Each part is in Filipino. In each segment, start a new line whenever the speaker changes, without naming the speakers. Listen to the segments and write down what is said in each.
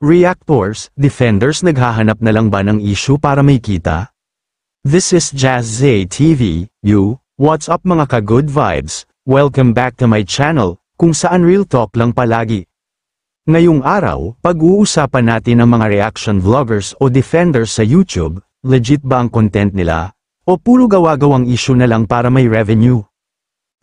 Reactors, defenders naghahanap na lang ba ng issue para may kita? This is Jazz Zay TV, what's up mga ka-good vibes? Welcome back to my channel, kung saan real talk lang palagi. Ngayong araw, pag-uusapan natin ang mga reaction vloggers o defenders sa YouTube, legit ba ang content nila? O puro gawa-gawang issue na lang para may revenue?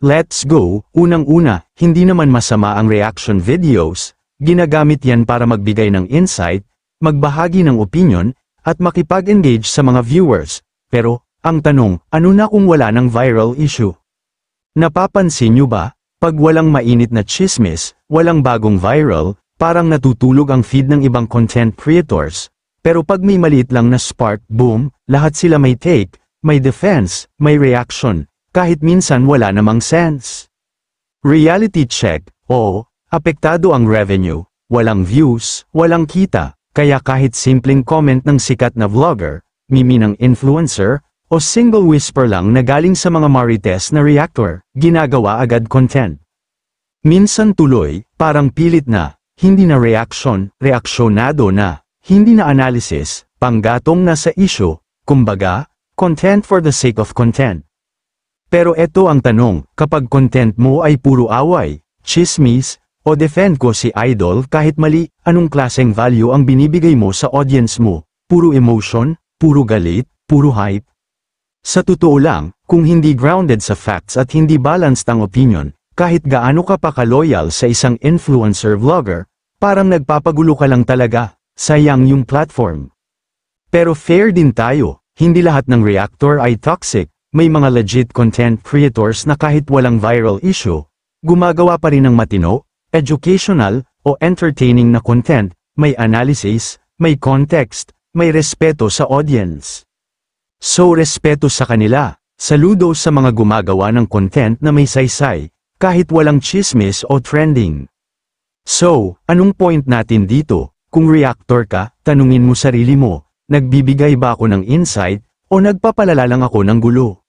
Let's go, unang-una, hindi naman masama ang reaction videos. Ginagamit yan para magbigay ng insight, magbahagi ng opinion, at makipag-engage sa mga viewers. Pero, ang tanong, ano na kung wala ng viral issue? Napapansin nyo ba, pag walang mainit na chismis, walang bagong viral, parang natutulog ang feed ng ibang content creators. Pero pag may maliit lang na spark, boom, lahat sila may take, may defense, may reaction, kahit minsan wala namang sense. Reality check, oo. Apektado ang revenue, walang views, walang kita, kaya kahit simpleng comment ng sikat na vlogger, mimi ng influencer, o single whisper lang na galing sa mga marites na reactor, ginagawa agad content. Minsan tuloy, parang pilit na, hindi na reaction, reaksyonado na, hindi na analysis, panggatong na sa issue, kumbaga, content for the sake of content. Pero eto ang tanong, kapag content mo ay puro away, chismis, o defend ko si idol kahit mali, anong klaseng value ang binibigay mo sa audience mo? Puro emotion, puro galit, puro hype? Sa totoo lang, kung hindi grounded sa facts at hindi balanced ang opinion, kahit gaano ka pa ka-loyal sa isang influencer vlogger, parang nagpapagulo ka lang talaga, sayang yung platform. Pero fair din tayo, hindi lahat ng reactor ay toxic, may mga legit content creators na kahit walang viral issue, gumagawa pa rin ng matino, educational, o entertaining na content, may analysis, may context, may respeto sa audience. So respeto sa kanila, saludo sa mga gumagawa ng content na may saysay, kahit walang chismis o trending. So, anong point natin dito? Kung reactor ka, tanungin mo sarili mo, nagbibigay ba ako ng insight, o nagpapalala lang ako ng gulo?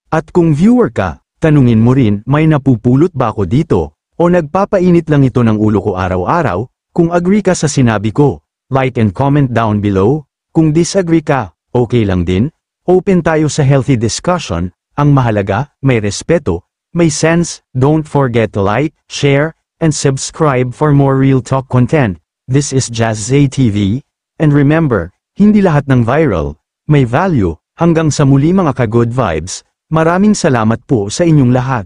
At kung viewer ka, tanungin mo rin, may napupulot ba ako dito? O nagpapainit lang ito ng ulo ko araw-araw? Kung agree ka sa sinabi ko, like and comment down below. Kung disagree ka, okay lang din. Open tayo sa healthy discussion. Ang mahalaga, may respeto, may sense. Don't forget to like, share, and subscribe for more real talk content. This is Jazz Zay TV. And remember, hindi lahat ng viral may value. Hanggang sa muli mga ka-good vibes. Maraming salamat po sa inyong lahat.